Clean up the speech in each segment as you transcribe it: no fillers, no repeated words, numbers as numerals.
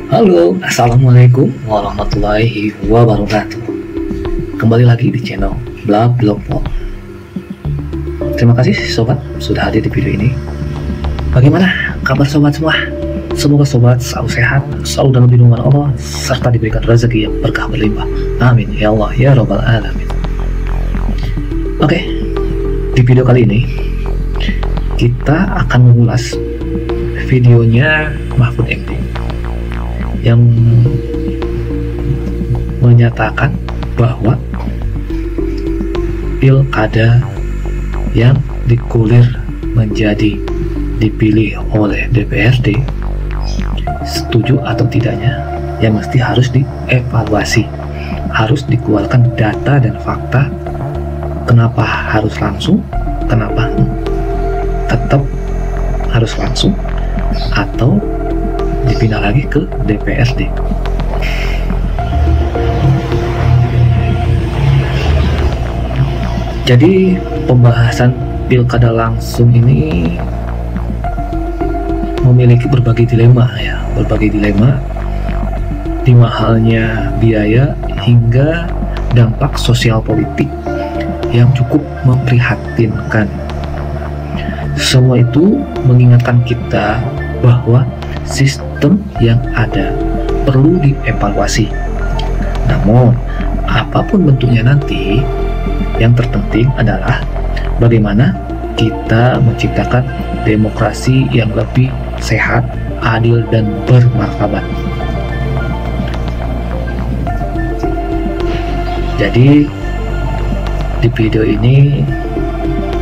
Halo, Assalamualaikum warahmatullahi wabarakatuh. Kembali lagi di channel Blablogvlog. Terima kasih sobat sudah hadir di video ini. Bagaimana kabar sobat semua? Semoga sobat selalu sehat, selalu dalam lindungan Allah, serta diberikan rezeki yang berkah berlimpah. Amin ya Allah ya Rabbal Alamin. Oke, di video kali ini kita akan mengulas videonya Mahfud MD yang menyatakan bahwa pilkada yang dikulir menjadi dipilih oleh DPRD, setuju atau tidaknya, yang mesti harus dievaluasi, harus dikeluarkan data dan fakta. Kenapa harus langsung, kenapa tetap harus langsung, atau dipindah lagi ke DPRD. Jadi pembahasan pilkada langsung ini memiliki berbagai dilema ya, berbagai dilema, di mahalnya biaya hingga dampak sosial politik yang cukup memprihatinkan. Semua itu mengingatkan kita bahwa sistem yang ada perlu dievaluasi. Namun, apapun bentuknya nanti, yang terpenting adalah bagaimana kita menciptakan demokrasi yang lebih sehat, adil, dan bermartabat. Jadi, di video ini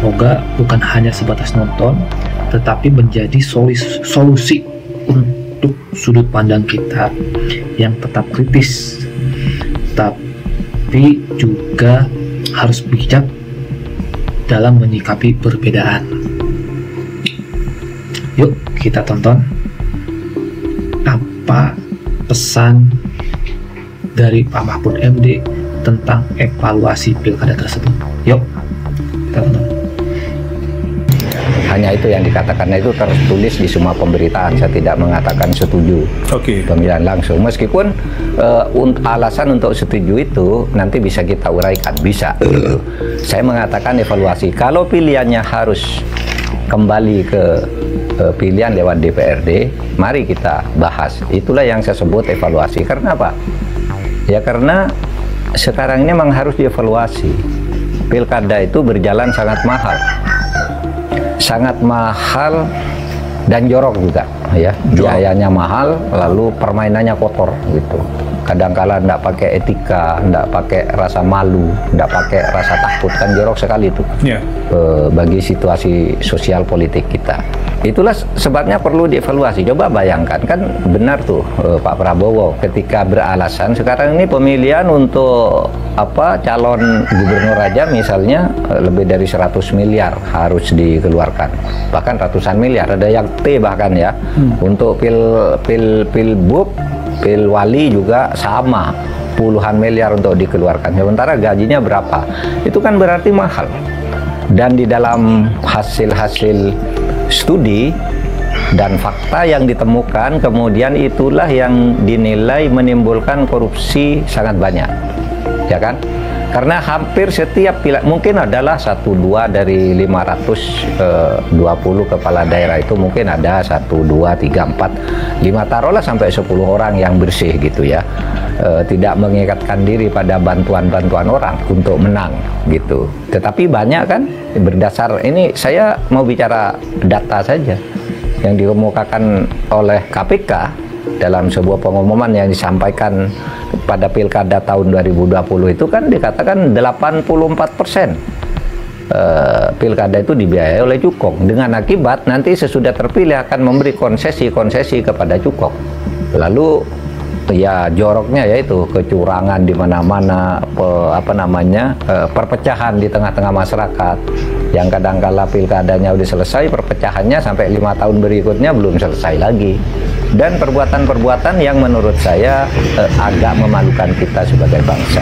semoga bukan hanya sebatas nonton, tetapi menjadi solusi untuk sudut pandang kita yang tetap kritis, tapi juga harus bijak dalam menyikapi perbedaan. Yuk kita tonton apa pesan dari Pak Mahfud MD tentang evaluasi pilkada tersebut. Yuk kita tonton. Hanya itu yang dikatakan, itu tertulis di semua pemberitaan. Saya tidak mengatakan setuju pemilihan langsung, meskipun alasan untuk setuju itu nanti bisa kita uraikan, bisa gitu. Saya mengatakan evaluasi. Kalau pilihannya harus kembali ke pilihan lewat DPRD, mari kita bahas. Itulah yang saya sebut evaluasi. Karena apa? Ya karena sekarang ini memang harus dievaluasi. Pilkada itu berjalan sangat mahal dan jorok juga ya, biayanya mahal, lalu permainannya kotor gitu. Kadangkala enggak pakai etika, enggak pakai rasa malu, enggak pakai rasa takut, kan jorok sekali itu bagi situasi sosial politik kita. Itulah sebabnya perlu dievaluasi. Coba bayangkan, kan benar tuh Pak Prabowo ketika beralasan sekarang ini pemilihan untuk calon gubernur aja misalnya lebih dari 100 miliar harus dikeluarkan, bahkan ratusan miliar, ada yang T bahkan ya. Untuk pilbub, pilwali juga sama, puluhan miliar untuk dikeluarkan, sementara gajinya berapa. Itu kan berarti mahal. Dan di dalam hasil-hasil studi dan fakta yang ditemukan, kemudian itulah yang dinilai menimbulkan korupsi sangat banyak, ya kan? Karena hampir setiap mungkin adalah 1-2 dari 520 kepala daerah itu mungkin ada 1, 2, 3, 4, 5, taruhlah sampai 10 orang yang bersih gitu ya, tidak mengikatkan diri pada bantuan-bantuan orang untuk menang gitu. Tetapi banyak kan, berdasar ini saya mau bicara data saja yang dikemukakan oleh KPK dalam sebuah pengumuman yang disampaikan pada pilkada tahun 2020 itu kan dikatakan 84% pilkada itu dibiayai oleh Cukong, dengan akibat nanti sesudah terpilih akan memberi konsesi-konsesi kepada Cukong. Lalu ya joroknya yaitu kecurangan di mana-mana, perpecahan di tengah-tengah masyarakat, yang kadangkala pilkadanya udah selesai, perpecahannya sampai 5 tahun berikutnya belum selesai lagi. Dan perbuatan-perbuatan yang menurut saya agak memalukan kita sebagai bangsa.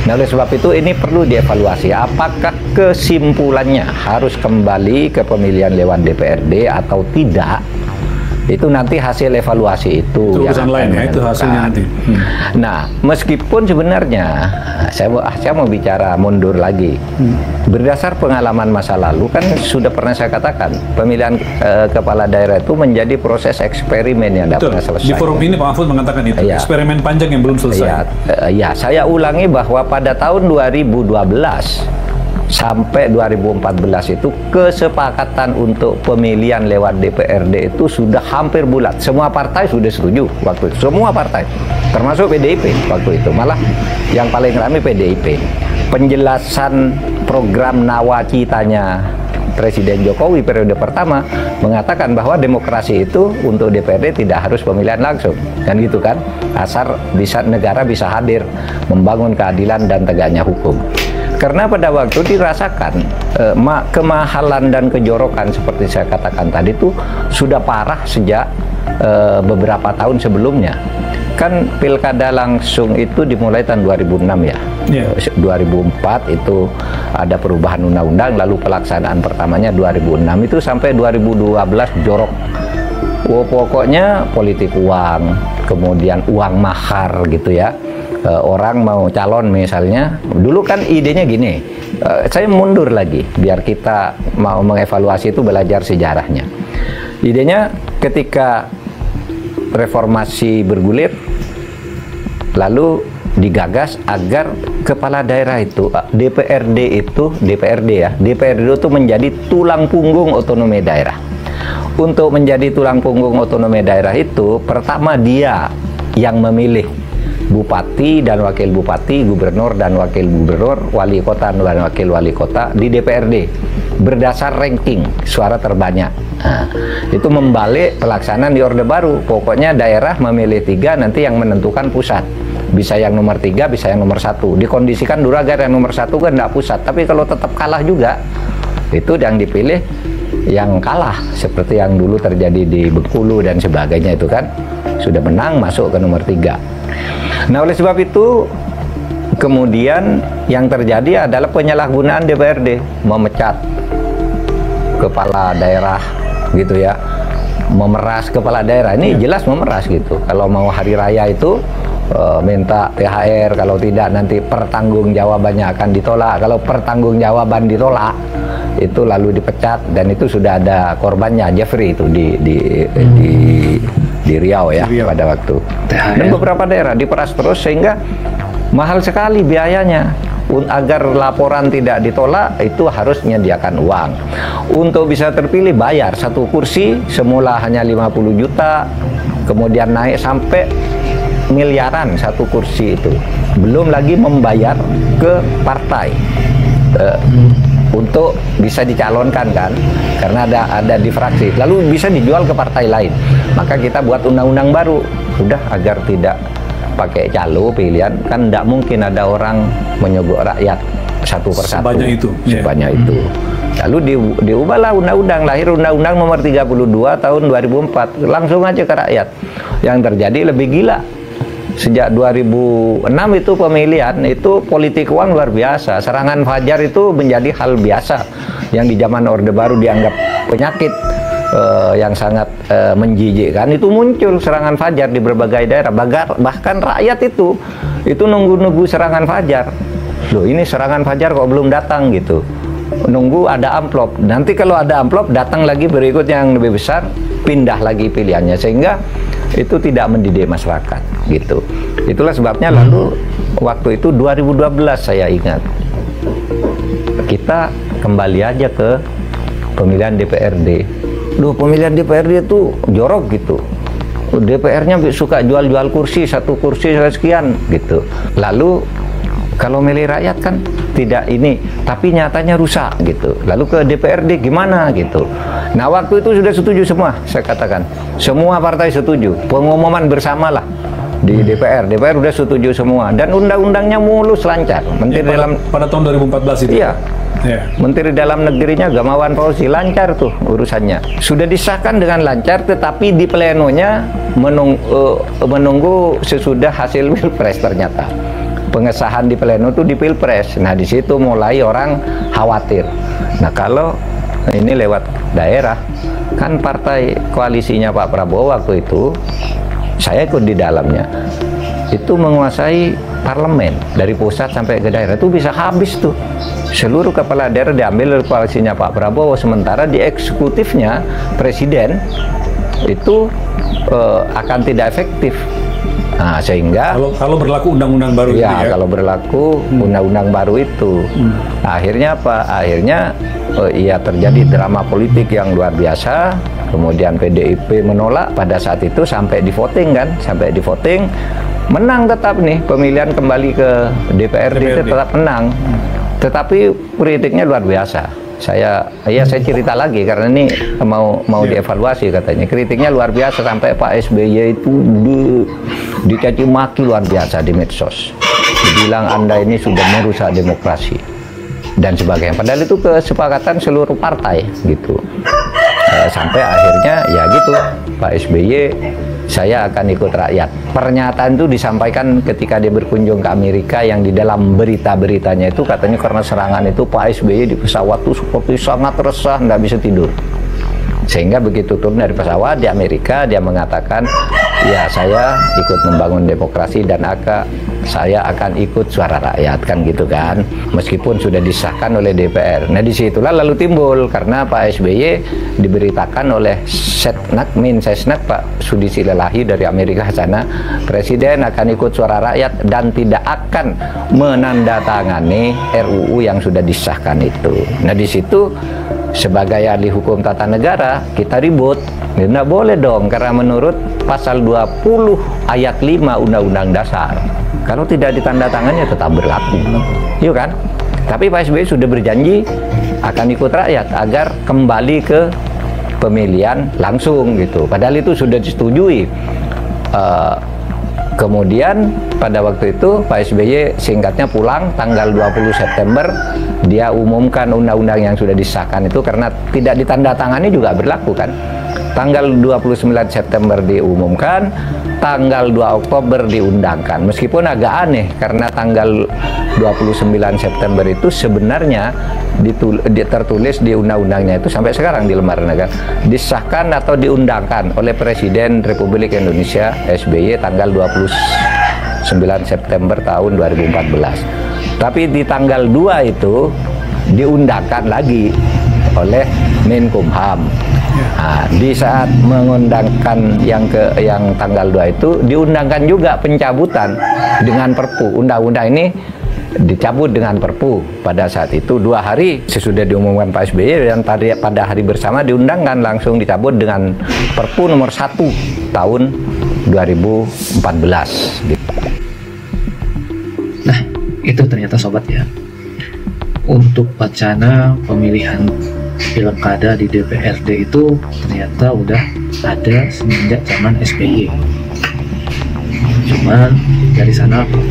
Nah, oleh sebab itu ini perlu dievaluasi. Apakah kesimpulannya harus kembali ke pemilihan lewat DPRD atau tidak? Itu nanti hasil evaluasi itu yang urusan lain ya, itu hasilnya nanti. Nah, meskipun sebenarnya saya mau bicara mundur lagi. Berdasar pengalaman masa lalu kan sudah pernah saya katakan, pemilihan kepala daerah itu menjadi proses eksperimen yang tidak pernah selesai. Di forum ini Pak Mahfud mengatakan itu, eksperimen panjang yang belum selesai. Ya, saya ulangi bahwa pada tahun 2012 sampai 2014 itu kesepakatan untuk pemilihan lewat DPRD itu sudah hampir bulat. Semua partai sudah setuju waktu itu. Semua partai, termasuk PDIP waktu itu. Malah yang paling ramai PDIP. Penjelasan program nawacitanya Presiden Jokowi periode pertama mengatakan bahwa demokrasi itu untuk DPRD tidak harus pemilihan langsung, kan gitu kan? Asal negara bisa hadir membangun keadilan dan tegaknya hukum. Karena pada waktu dirasakan kemahalan dan kejorokan seperti saya katakan tadi itu sudah parah sejak beberapa tahun sebelumnya. Kan pilkada langsung itu dimulai tahun 2006 ya. 2004 itu ada perubahan undang-undang, lalu pelaksanaan pertamanya 2006 itu sampai 2012 jorok. Pokoknya politik uang, kemudian uang mahar gitu ya. Orang mau calon misalnya, dulu kan idenya gini, saya mundur lagi biar kita mau mengevaluasi itu, belajar sejarahnya. Idenya ketika reformasi bergulir, lalu digagas agar kepala daerah itu, DPRD itu menjadi tulang punggung otonomi daerah. Untuk menjadi tulang punggung otonomi daerah itu, pertama dia yang memilih bupati dan wakil bupati, gubernur dan wakil gubernur, wali kota dan wakil wali kota di DPRD berdasar ranking suara terbanyak. Nah, itu membalik pelaksanaan di Orde Baru. Pokoknya daerah memilih 3, nanti yang menentukan pusat. Bisa yang nomor 3, bisa yang nomor 1. Dikondisikan dulu agar yang nomor 1 kan tidak pusat. Tapi kalau tetap kalah juga, itu yang dipilih yang kalah. Seperti yang dulu terjadi di Bengkulu dan sebagainya itu kan. Sudah menang masuk ke nomor 3. Nah, oleh sebab itu kemudian yang terjadi adalah penyalahgunaan DPRD, memecat kepala daerah gitu ya, memeras kepala daerah. Ini jelas memeras gitu. Kalau mau hari raya itu minta THR, kalau tidak nanti pertanggungjawabannya akan ditolak. Kalau pertanggungjawaban ditolak, itu lalu dipecat, dan itu sudah ada korbannya, Jeffrey itu di Riau ya pada waktu. Dan beberapa daerah diperas terus sehingga mahal sekali biayanya. Agar laporan tidak ditolak itu harus menyediakan uang. Untuk bisa terpilih bayar satu kursi semula hanya 50 juta, kemudian naik sampai miliaran satu kursi itu. Belum lagi membayar ke partai untuk bisa dicalonkan kan, karena ada di fraksi, lalu bisa dijual ke partai lain. Maka kita buat undang-undang baru, udah agar tidak pakai calo pilihan, kan tidak mungkin ada orang menyogok rakyat satu persatu sebanyak itu. Lalu diubahlah undang-undang, lahir undang-undang nomor 32 tahun 2004, langsung aja ke rakyat. Yang terjadi lebih gila. Sejak 2006 itu pemilihan itu politik uang luar biasa. Serangan fajar itu menjadi hal biasa yang di zaman Orde Baru dianggap penyakit yang sangat menjijikkan. Itu muncul serangan fajar di berbagai daerah. Bahkan rakyat itu nunggu-nunggu serangan fajar. Loh, ini serangan fajar kok belum datang gitu. Nunggu ada amplop. Nanti kalau ada amplop datang lagi berikutnya yang lebih besar, pindah lagi pilihannya, sehingga itu tidak mendidik masyarakat gitu. Itulah sebabnya lalu waktu itu 2012 saya ingat kita kembali aja ke pemilihan DPRD. Duh, pemilihan DPRD itu jorok gitu. DPR-nya suka jual-jual kursi, satu kursi sekian gitu. Lalu kalau milih rakyat kan tidak ini, tapi nyatanya rusak gitu. Lalu ke DPRD gimana gitu. Nah, waktu itu sudah setuju semua, saya katakan. Semua partai setuju. Pengumuman bersamalah di DPR. DPR sudah setuju semua. Dan undang-undangnya mulus lancar. Menteri pada tahun 2014 itu? Iya. Menteri Dalam Negerinya Gamawan Fauzi, lancar tuh urusannya. Sudah disahkan dengan lancar, tetapi di plenonya menunggu sesudah hasil Pilpres ternyata. Pengesahan di pleno itu di Pilpres. Nah, di situ mulai orang khawatir. Nah, kalau ini lewat daerah. Kan partai koalisinya Pak Prabowo waktu itu, saya ikut di dalamnya, itu menguasai parlemen dari pusat sampai ke daerah, itu bisa habis tuh. Seluruh kepala daerah diambil dari koalisinya Pak Prabowo, sementara di eksekutifnya presiden itu akan tidak efektif. Nah, sehingga kalau berlaku undang-undang baru ya, itu ya. Kalau berlaku undang-undang baru itu, akhirnya apa? Akhirnya ya terjadi drama politik yang luar biasa. Kemudian PDIP menolak pada saat itu sampai di voting kan, sampai di voting menang tetap nih pemilihan kembali ke DPRD. Tetap menang. Tetapi kritiknya luar biasa. Saya cerita lagi karena ini mau dievaluasi katanya. Kritiknya luar biasa sampai Pak SBY itu dicaci maki luar biasa di medsos. Dibilang Anda ini sudah merusak demokrasi dan sebagainya. Padahal itu kesepakatan seluruh partai gitu. Sampai akhirnya ya gitu, Pak SBY, saya akan ikut rakyat. Pernyataan itu disampaikan ketika dia berkunjung ke Amerika, yang di dalam berita-beritanya itu katanya karena serangan itu Pak SBY di pesawat itu seperti sangat resah, nggak bisa tidur. Sehingga begitu turun dari pesawat di Amerika, dia mengatakan, ya saya ikut membangun demokrasi dan saya akan ikut suara rakyat, kan gitu kan, meskipun sudah disahkan oleh DPR. Nah disitulah lalu timbul, karena Pak SBY diberitakan oleh Mensesnek Pak Sudi Silalahi dari Amerika sana, Presiden akan ikut suara rakyat dan tidak akan menandatangani RUU yang sudah disahkan itu. Nah disitu sebagai ahli hukum tata negara kita ribut, nggak boleh dong, karena menurut pasal 20 ayat 5 Undang-Undang Dasar, kalau tidak ditandatangani tetap berlaku, yuk kan? Tapi Pak SBY sudah berjanji akan ikut rakyat agar kembali ke pemilihan langsung gitu, padahal itu sudah disetujui. Kemudian pada waktu itu Pak SBY singkatnya pulang tanggal 20 September, dia umumkan undang-undang yang sudah disahkan itu, karena tidak ditandatangani juga berlaku kan. Tanggal 29 September diumumkan, tanggal 2 Oktober diundangkan. Meskipun agak aneh karena tanggal 29 September itu sebenarnya tertulis di undang-undangnya itu sampai sekarang di lembaran negara, disahkan atau diundangkan oleh Presiden Republik Indonesia SBY tanggal 29 September tahun 2014. Tapi di tanggal 2 itu diundangkan lagi oleh Menkumham. Nah, di saat mengundangkan yang tanggal 2 itu diundangkan juga pencabutan dengan Perpu. Undang-undang ini dicabut dengan Perpu pada saat itu 2 hari sesudah diumumkan Pak SBY, dan pada hari bersama diundangkan langsung dicabut dengan Perpu nomor 1 tahun 2014 gitu. Nah, itu ternyata sobat ya, untuk wacana pemilihan pilkada di DPRD itu ternyata udah ada semenjak zaman SBY. Cuman dari sana pro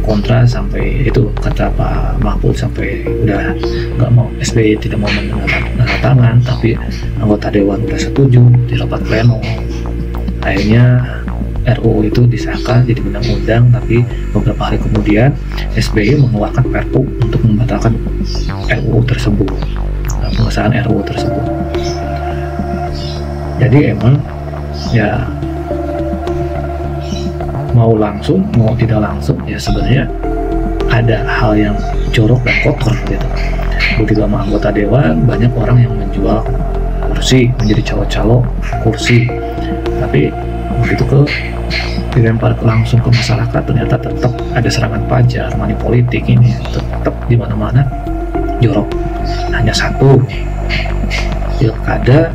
kontra sampai itu kata Pak Mahfud sampai udah nggak mau, SBY tidak mau menandatangan, tapi anggota dewan udah setuju di rapat pleno. Akhirnya RUU itu disahkan jadi undang-undang, tapi beberapa hari kemudian SBY mengeluarkan Perpu untuk membatalkan RUU tersebut, pengesahan RUU tersebut. Jadi emang ya mau langsung mau tidak langsung ya sebenarnya ada hal yang jorok dan kotor gitu. Begitu sama anggota dewan, banyak orang yang menjual kursi menjadi calo-calo kursi, tapi begitu dilempar langsung ke masyarakat ternyata tetap ada serangan pajar, money politik ini tetap di mana-mana jorok. Hanya satu, pilkada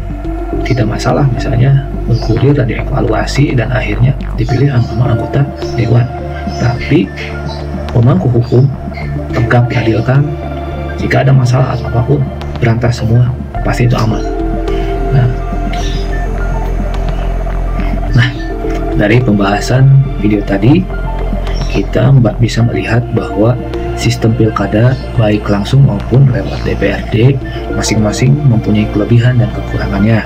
tidak masalah misalnya bergulir dan dievaluasi dan akhirnya dipilih sama anggota dewan, tapi pemangku hukum tegak diadilkan. Jika ada masalah atau apapun berantas semua, pasti itu aman. Nah, dari pembahasan video tadi kita bisa melihat bahwa sistem pilkada baik langsung maupun lewat DPRD masing-masing mempunyai kelebihan dan kekurangannya.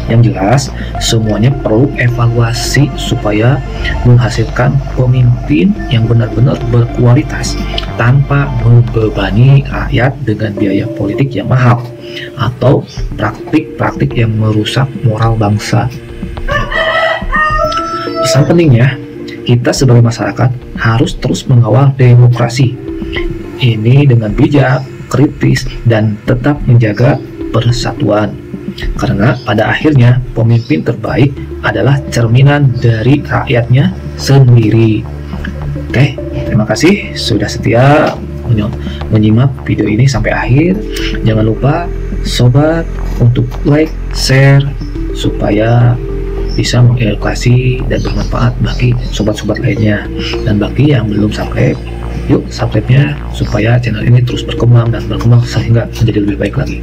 Yang jelas, semuanya perlu evaluasi supaya menghasilkan pemimpin yang benar-benar berkualitas tanpa membebani rakyat dengan biaya politik yang mahal atau praktik-praktik yang merusak moral bangsa. Pesan pentingnya, kita sebagai masyarakat harus terus mengawal demokrasi ini dengan bijak, kritis, dan tetap menjaga persatuan. Karena pada akhirnya pemimpin terbaik adalah cerminan dari rakyatnya sendiri. Oke, terima kasih sudah setia menyimak video ini sampai akhir. Jangan lupa sobat untuk like, share supaya bisa mengedukasi dan bermanfaat bagi sobat-sobat lainnya. Dan bagi yang belum subscribe, yuk subscribe-nya supaya channel ini terus berkembang dan berkembang sehingga menjadi lebih baik lagi.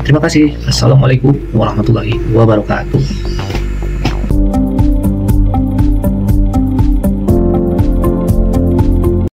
Terima kasih. Assalamualaikum warahmatullahi wabarakatuh.